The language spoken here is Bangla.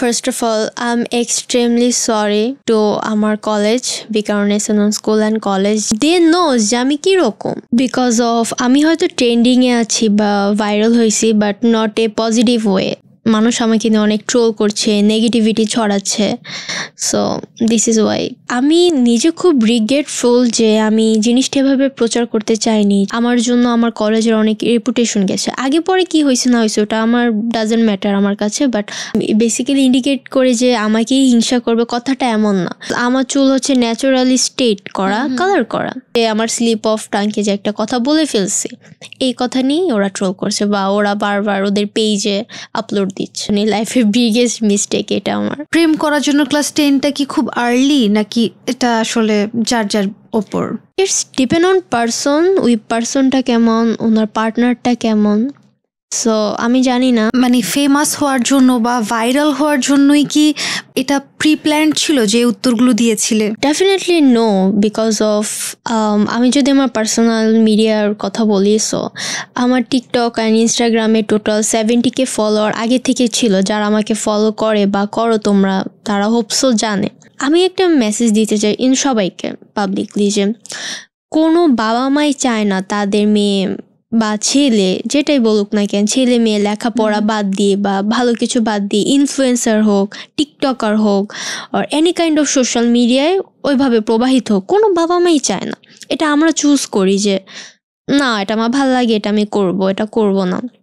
First of all, I'm extremely sorry to our college, Vikarnason School and College. They know যে আমি কি রকম because of আমি হয়তো ট্রেন্ডিং এ আছি বা ভাইরাল হইছি but not a positive way. মানুষ আমাকে নিয়ে অনেক ট্রোল করছে, নেগেটিভিটি ছড়াচ্ছে, সো দিস ইজ ওয়াই আমি নিজে খুব রিগ্রেটফুল যে আমি জিনিসটা এভাবে প্রচার করতে চাইনি। আমার জন্য আমার কলেজের অনেক রেপুটেশন গেছে। আগে পরে কি হয়েছে না হয়েছে ওটা আমার ডাজেন্ট ম্যাটার আমার কাছে, বাট বেসিক্যালি ইন্ডিকেট করে যে আমাকেই হিংসা করবে কথাটা এমন না। আমার চুল হচ্ছে ন্যাচারালি স্ট্রেট করা, কালার করা। আমার স্লিপ অফ টাঙ্কে যে একটা কথা বলে ফেলছি, এই কথা নিয়ে ওরা ট্রোল করছে বা ওরা বারবার ওদের পেজে আপলোড দিচ্ছে। লাইফের বিগেস্ট মিস্টেক এটা আমার। প্রেম করার জন্য ক্লাস 10টা কি খুব আর্লি নাকি এটা আসলে যার যার ওপর? ইটস ডিপেন্ড অন পারসন, ওই পারসনটা কেমন, ওনার পার্টনারটা কেমন। সো আমি জানি না, মানে ফেমাস হওয়ার জন্য বা ভাইরাল হওয়ার জন্যই কি এটা প্রি প্ল্যান ছিল যে উত্তরগুলো দিয়েছিলে? ডেফিনেটলি নো, বিকজ অফ আমি যদি আমার পার্সোনাল মিডিয়ার কথা বলি, সো আমার টিকটক অ্যান্ড ইনস্টাগ্রামে টোটাল 70K ফলোয়ার আগে থেকে ছিল, যারা আমাকে ফলো করে বা করো তোমরা, তারা হোপসো জানে। আমি একটা মেসেজ দিতে চাই ইন সবাইকে পাবলিকলি যে কোনো বাবা মাই চায় না তাদের মেয়ে বা ছেলে, যেটাই বলুক না কেন, ছেলে মেয়ে লেখাপড়া বাদ দিয়ে বা ভালো কিছু বাদ দিয়ে ইনফ্লুয়েন্সার হোক, টিকটকার হোক, আর এনি কাইন্ড অফ সোশ্যাল মিডিয়ায় ওইভাবে প্রবাহিত হোক। কোনো বাবা মাই চায় না। এটা আমরা চুজ করি যে না, এটা আমার ভালো লাগে, এটা আমি করব, এটা করব না।